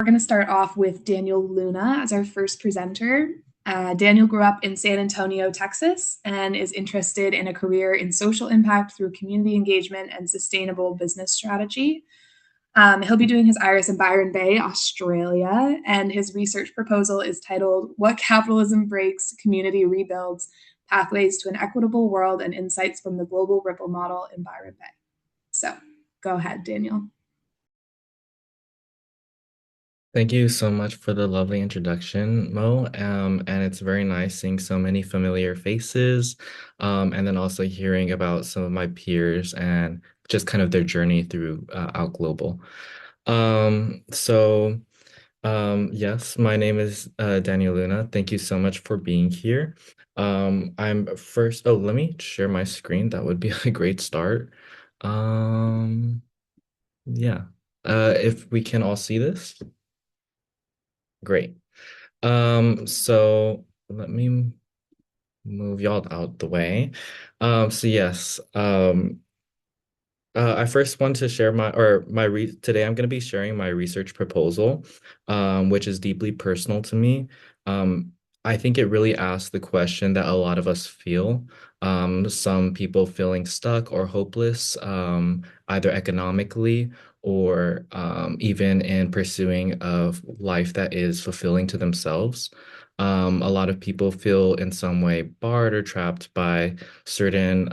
going to start off with Daniel Luna as our first presenter. Daniel grew up in San Antonio, Texas, and is interested in a career in social impact through community engagement and sustainable business strategy. He'll be doing his Iris in Byron Bay, Australia, and his research proposal is titled What Capitalism Breaks, Community Rebuilds, Pathways to an Equitable World and Insights from the Global Ripple Model in Byron Bay. So go ahead, Daniel. Thank you so much for the lovely introduction, Mo. And it's very nice seeing so many familiar faces, and then also hearing about some of my peers and just kind of their journey through Out Global. Yes, my name is Daniel Luna. Thank you so much for being here. I'm first, oh, let me share my screen. That would be a great start. Um, yeah. If we can all see this. Great. So let me move y'all out the way. So yes, I first want to share my re today I'm going to be sharing my research proposal, which is deeply personal to me. Um, I think it really asks the question that a lot of us feel. Some people feeling stuck or hopeless, either economically or even in pursuing of life that is fulfilling to themselves. A lot of people feel in some way barred or trapped by certain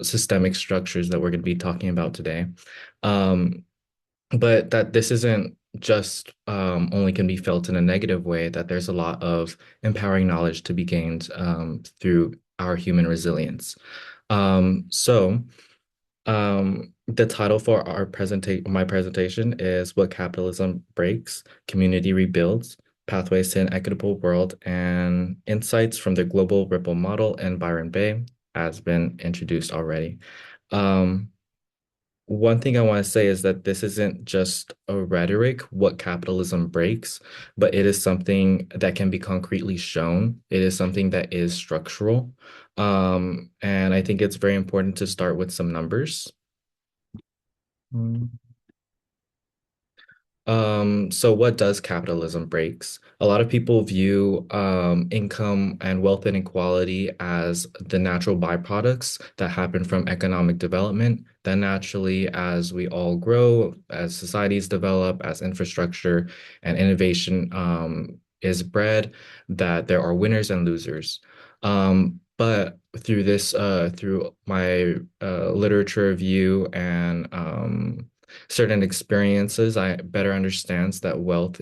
systemic structures that we're going to be talking about today. Um, but that this isn't just only can be felt in a negative way, that there's a lot of empowering knowledge to be gained through our human resilience. The title for my presentation is What Capitalism Breaks, Community Rebuilds, Pathways to an Equitable World, and Insights from the Global Ripple Model in Byron Bay, has been introduced already. Um, One thing I want to say is that this isn't just a rhetoric, what capitalism breaks, but it is something that can be concretely shown. It is something that is structural. And I think it's very important to start with some numbers. Mm. So what does capitalism breaks? A lot of people view income and wealth inequality as the natural byproducts that happen from economic development. That naturally, as we all grow, as societies develop, as infrastructure and innovation is bred, that there are winners and losers. But through my literature review and certain experiences, I better understands that wealth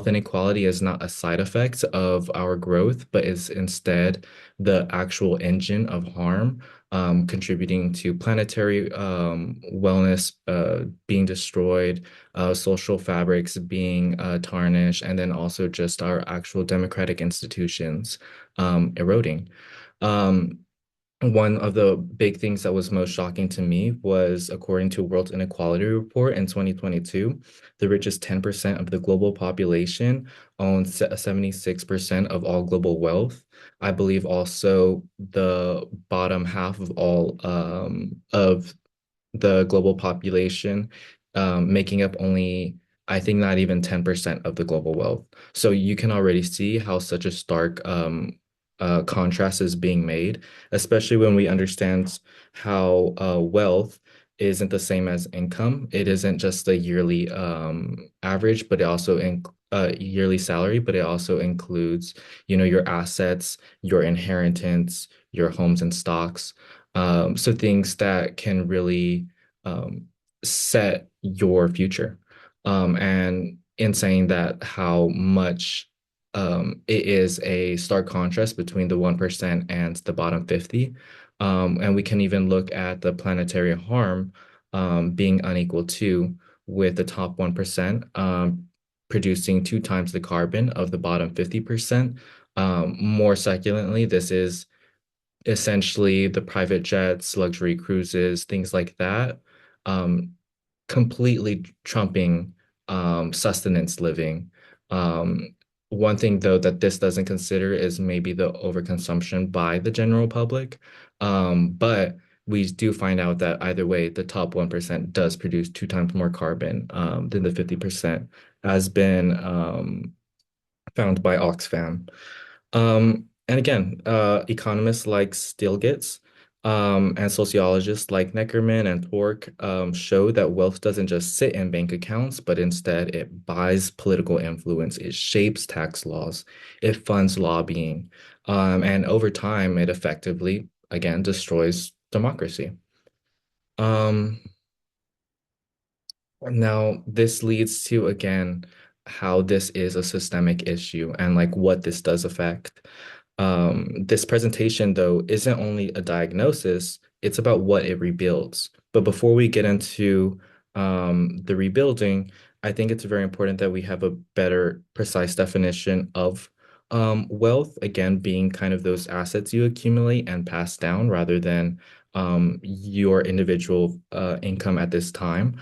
inequality is not a side effect of our growth, but is instead the actual engine of harm, contributing to planetary wellness being destroyed, social fabrics being tarnished, and then also just our actual democratic institutions eroding. Um, One of the big things that was most shocking to me was, according to World Inequality Report in 2022, the richest 10% of the global population owns 76% of all global wealth. I believe also the bottom half of all of the global population, making up only, I think, not even 10% of the global wealth. So you can already see how such a stark contrast is being made, especially when we understand how wealth isn't the same as income. It isn't just a yearly average, but it also in yearly salary, but it also includes, your assets, your inheritance, your homes and stocks. So things that can really um, set your future. And in saying that, how much it is a stark contrast between the 1% and the bottom 50. And we can even look at the planetary harm being unequal to, with the top 1% producing two times the carbon of the bottom 50%. More succulently, this is essentially the private jets, luxury cruises, things like that, um, completely trumping sustenance living. Um, One thing, though, that this doesn't consider is maybe the overconsumption by the general public. But we do find out that either way, the top 1% does produce 2 times more carbon than the 50%, has been found by Oxfam. And again, economists like Stilgitz and sociologists like Neckerman and Tork show that wealth doesn't just sit in bank accounts, but instead it buys political influence, it shapes tax laws, it funds lobbying, and over time, it effectively, again, destroys democracy. Um, Now, this leads to, again, how this is a systemic issue and like what this does affect. This presentation, though, isn't only a diagnosis, it's about what it rebuilds. But before we get into the rebuilding, I think it's very important that we have a better, precise definition of wealth, again, being kind of those assets you accumulate and pass down rather than your individual income at this time.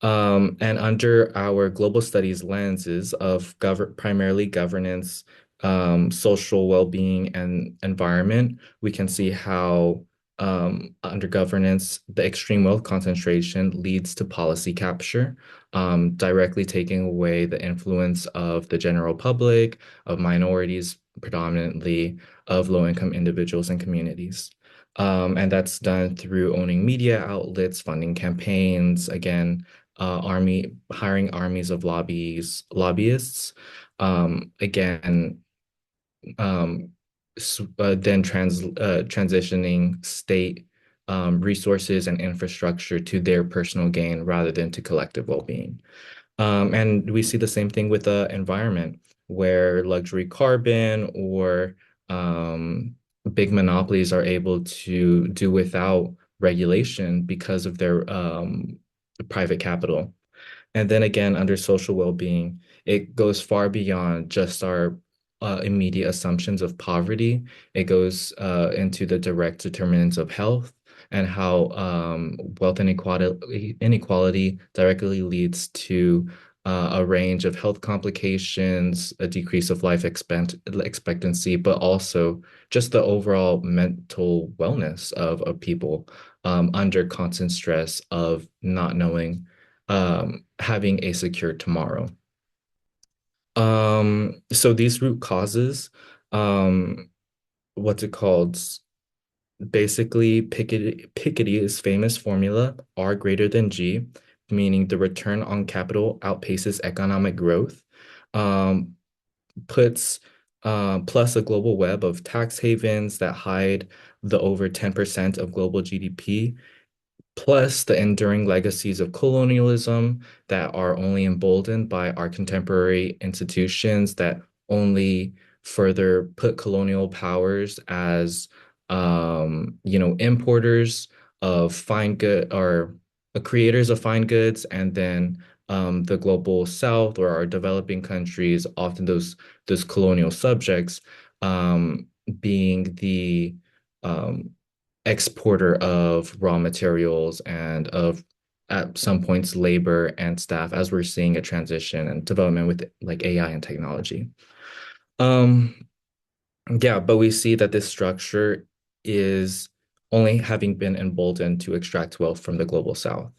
And under our global studies lenses of primarily governance, social well-being, and environment, we can see how under governance, the extreme wealth concentration leads to policy capture, directly taking away the influence of the general public, of minorities, predominantly of low-income individuals and communities. And that's done through owning media outlets, funding campaigns, again, hiring armies of lobbyists, again, um, then transitioning state resources and infrastructure to their personal gain rather than to collective well-being. And we see the same thing with the environment, where luxury carbon or big monopolies are able to do without regulation because of their private capital. And then again, under social well-being, it goes far beyond just our immediate assumptions of poverty. It goes into the direct determinants of health and how wealth inequality directly leads to a range of health complications, a decrease of life expectancy, but also just the overall mental wellness of people under constant stress of not knowing having a secure tomorrow. So these root causes, um, what's it called? Basically, Piketty's famous formula, R greater than G, meaning the return on capital outpaces economic growth, um, puts plus a global web of tax havens that hide the over 10% of global GDP, plus the enduring legacies of colonialism that are only emboldened by our contemporary institutions that only further put colonial powers as importers of fine good or creators of fine goods, and then the global south or our developing countries, often those colonial subjects, being the um, exporter of raw materials and of at some points labor and staff as we're seeing a transition and development with like AI and technology. Um, yeah, but we see that this structure is only having been emboldened to extract wealth from the global south.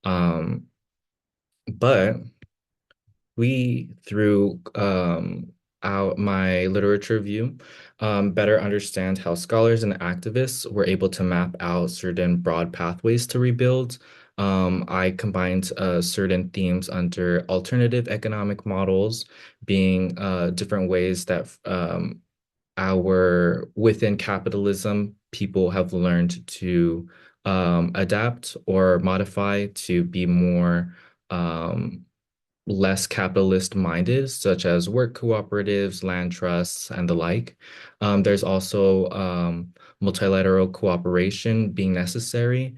Um, but we, through my literature review, better understand how scholars and activists were able to map out certain broad pathways to rebuild. I combined certain themes under alternative economic models, being different ways that our within capitalism, people have learned to adapt or modify to be more less capitalist minded, such as work cooperatives, land trusts, and the like. There's also multilateral cooperation being necessary.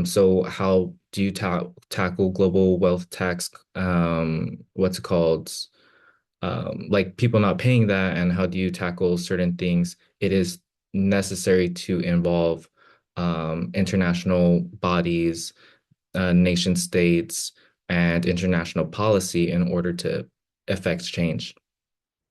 So how do you tackle global wealth tax? What's it called? Like people not paying that, and how do you tackle certain things? It is necessary to involve international bodies, nation states, and international policy in order to affect change.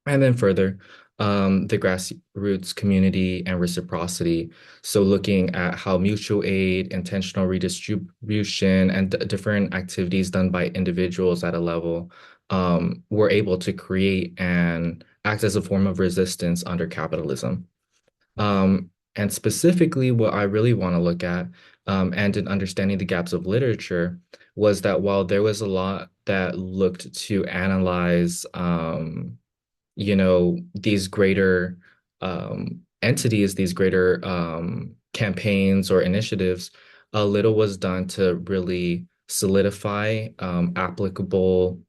And then further, the grassroots community and reciprocity. So looking at how mutual aid, intentional redistribution, and different activities done by individuals at a level were able to create and act as a form of resistance under capitalism. And specifically, what I really want to look at, and in understanding the gaps of literature, was that while there was a lot that looked to analyze, these greater entities, these greater campaigns or initiatives, a little was done to really solidify applicable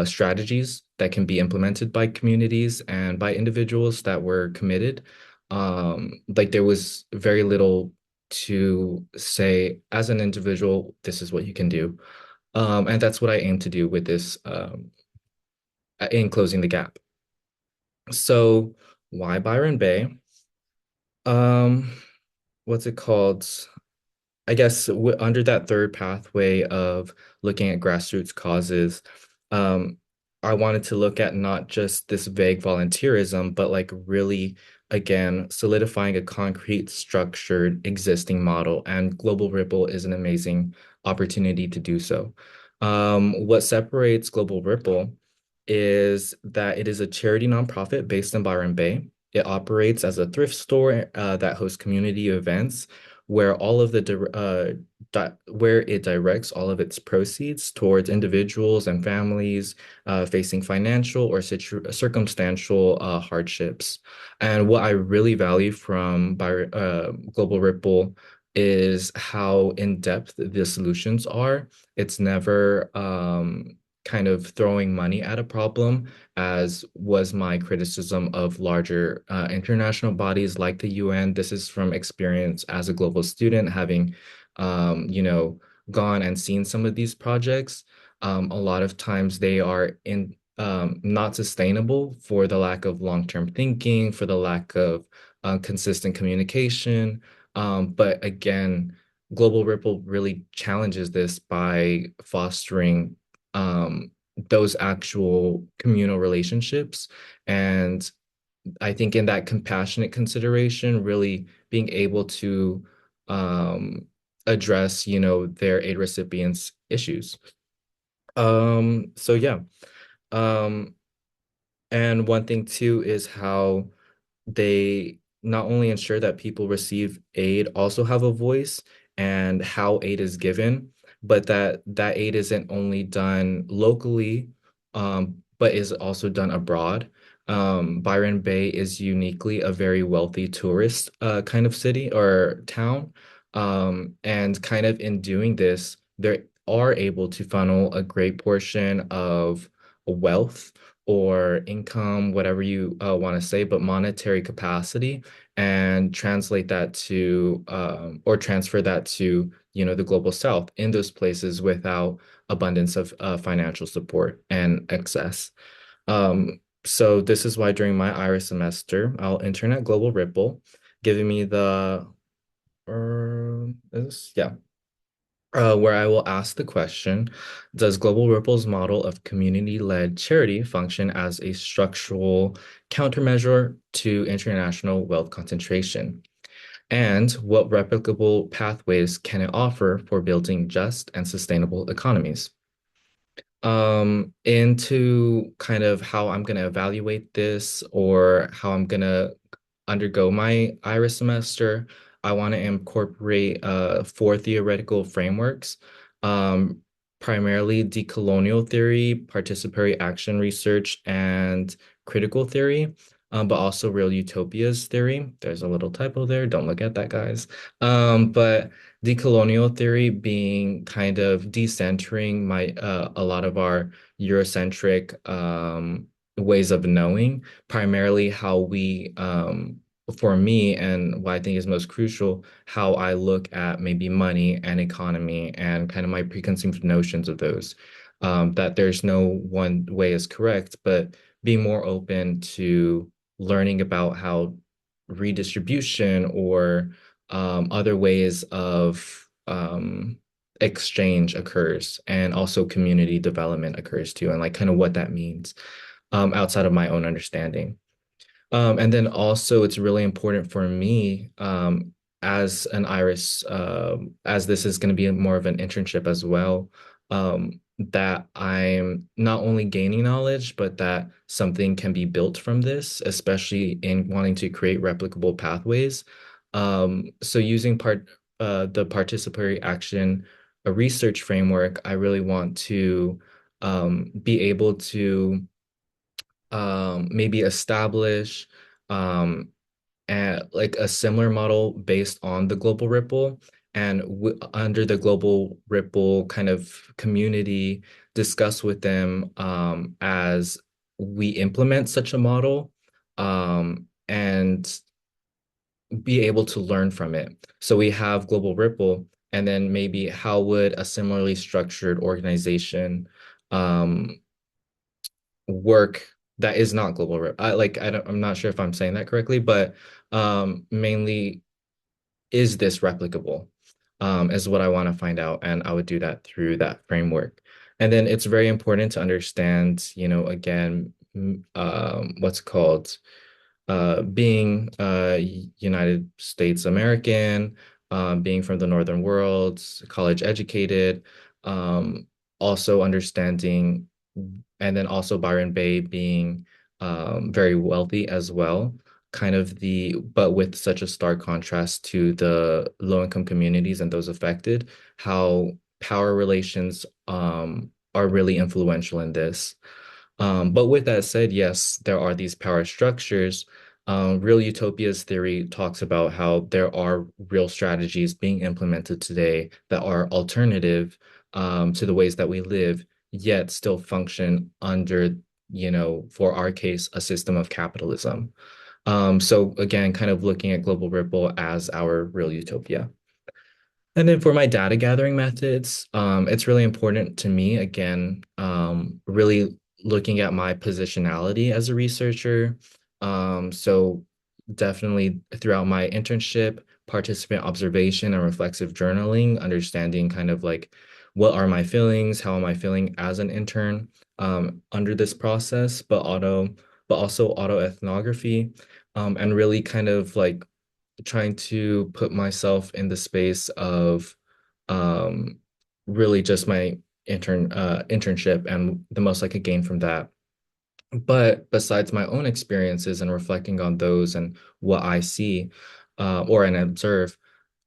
strategies that can be implemented by communities and by individuals that were committed. Like there was very little to say as an individual, this is what you can do. And that's what I aim to do with this in closing the gap. So why Byron Bay? Um, what's it called? I guess under that third pathway of looking at grassroots causes, um, I wanted to look at not just this vague volunteerism, but like really, again, solidifying a concrete, structured, existing model. And Global Ripple is an amazing opportunity to do so. What separates Global Ripple is that it is a charity nonprofit based in Byron Bay. It operates as a thrift store that hosts community events where all of where it directs all of its proceeds towards individuals and families facing financial or circumstantial hardships. And what I really value from Global Ripple is how in depth the solutions are. It's never kind of throwing money at a problem, as was my criticism of larger international bodies like the UN. This is from experience as a global student, having, gone and seen some of these projects. A lot of times they are in not sustainable for the lack of long-term thinking, for the lack of consistent communication. But again, Global Ripple really challenges this by fostering those actual communal relationships. And I think in that compassionate consideration, really being able to address, their aid recipients' issues. So yeah. Um, and one thing too is how they not only ensure that people receive aid, also have a voice and how aid is given, but that aid isn't only done locally, but is also done abroad. Byron Bay is uniquely a very wealthy tourist kind of city or town. And kind of in doing this, they are able to funnel a great portion of wealth or income, whatever you want to say, but monetary capacity, and translate that to or transfer that to the global south in those places without abundance of financial support and excess. So this is why during my Ira semester, I'll intern at Global Ripple, giving me the yeah, where I will ask the question, does Global Ripple's model of community-led charity function as a structural countermeasure to international wealth concentration? And what replicable pathways can it offer for building just and sustainable economies? Into kind of how I'm going to evaluate this or how I'm going to undergo my IRIS semester, I want to incorporate four theoretical frameworks, um, primarily decolonial theory, participatory action research, and critical theory, but also real utopias theory. There's a little typo there. Don't look at that, guys. But decolonial theory being kind of decentering a lot of our Eurocentric ways of knowing, primarily how we for me, and what I think is most crucial, how I look at maybe money and economy and kind of my preconceived notions of those. That there's no one way is correct, but being more open to learning about how redistribution or other ways of exchange occurs, and also community development occurs too, and like kind of what that means outside of my own understanding. And then also, it's really important for me as an Iris, as this is going to be more of an internship as well, that I'm not only gaining knowledge, but that something can be built from this, especially in wanting to create replicable pathways. So using the participatory action, a research framework, I really want to be able to maybe establish um, like a similar model based on the global ripple and under the global ripple kind of community discuss with them as we implement such a model and be able to learn from it. So we have global ripple, and then maybe how would a similarly structured organization um, work that is not global I'm not sure if I'm saying that correctly, but mainly is this replicable is what I want to find out, and I would do that through that framework. And then it's very important to understand, again, what's called being United States American, being from the Northern world, college educated, um, also understanding, and then also Byron Bay being very wealthy as well, but with such a stark contrast to the low-income communities and those affected, how power relations are really influential in this. But with that said, yes, there are these power structures. Real Utopia's theory talks about how there are real strategies being implemented today that are alternative to the ways that we live, yet still function under, for our case, a system of capitalism. So again, kind of looking at global ripple as our real utopia. And then for my data gathering methods, it's really important to me, again, really looking at my positionality as a researcher. So definitely throughout my internship, participant observation and reflexive journaling, understanding kind of like what are my feelings, how am I feeling as an intern under this process, but also autoethnography, and really kind of like trying to put myself in the space of um, really just my internship and the most I could gain from that. But besides my own experiences and reflecting on those and what I see or and observe,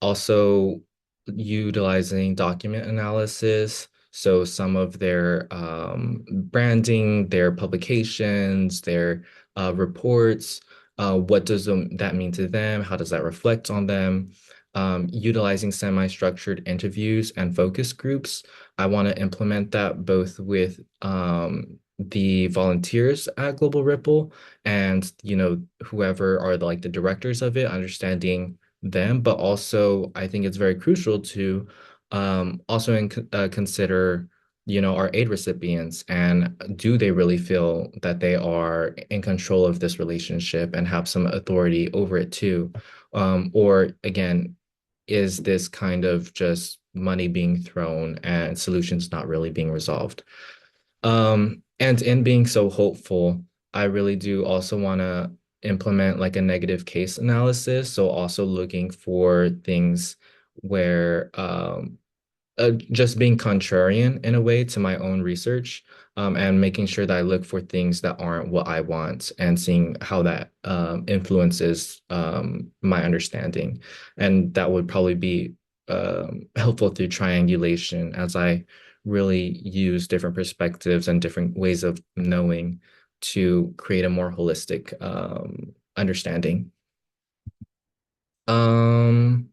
also utilizing document analysis. So some of their branding, their publications, their reports, what does that mean to them? How does that reflect on them? Utilizing semi-structured interviews and focus groups. I want to implement that both with the volunteers at Global Ripple and whoever are like the directors of it, understanding them, but also I think it's very crucial to also consider our aid recipients, and do they really feel that they are in control of this relationship and have some authority over it too, or again, is this kind of just money being thrown and solutions not really being resolved? And in being so hopeful, I really do also want to implement like a negative case analysis. So also looking for things where just being contrarian in a way to my own research, and making sure that I look for things that aren't what I want and seeing how that influences my understanding. And that would probably be helpful through triangulation as I really use different perspectives and different ways of knowing to create a more holistic understanding. Um,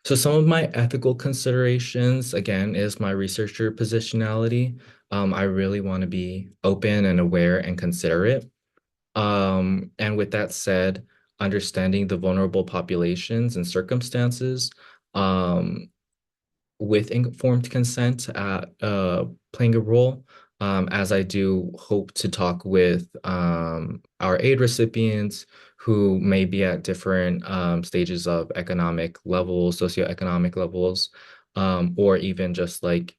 so some of my ethical considerations, again, is my researcher positionality. I really want to be open and aware and considerate. And with that said, understanding the vulnerable populations and circumstances, um, with informed consent playing a role, as I do hope to talk with our aid recipients who may be at different stages of economic levels, socioeconomic levels, or even just like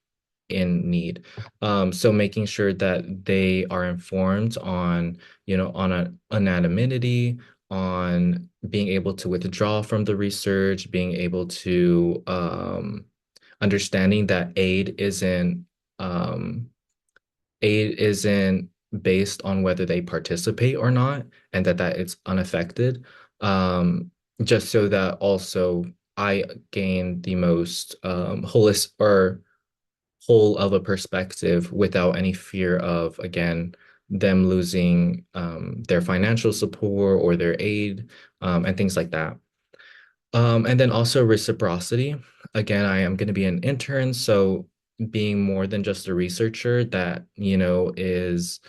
in need. So making sure that they are informed on, on an anonymity, on being able to withdraw from the research, being able to understanding that um, aid isn't based on whether they participate or not, and that it's unaffected. Just so that also I gain the most holistic or whole of a perspective without any fear of, again, them losing their financial support or their aid, and things like that. And then also reciprocity. Again, I am going to be an intern, so being more than just a researcher that, is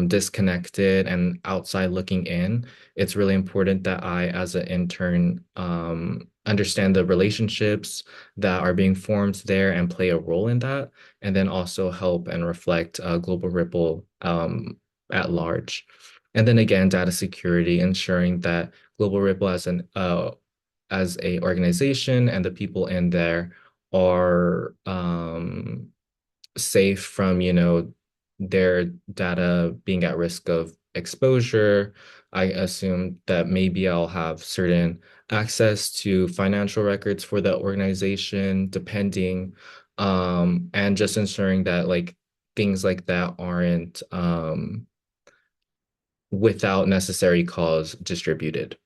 disconnected and outside looking in, it's really important that I, as an intern, understand the relationships that are being formed there and play a role in that, and then also help and reflect global ripple at large. And then again, data security, ensuring that global ripple as a organization and the people in there are safe from, their data being at risk of exposure. I assume that maybe I'll have certain access to financial records for the organization, depending, and just ensuring that like things like that aren't without necessary cause distributed.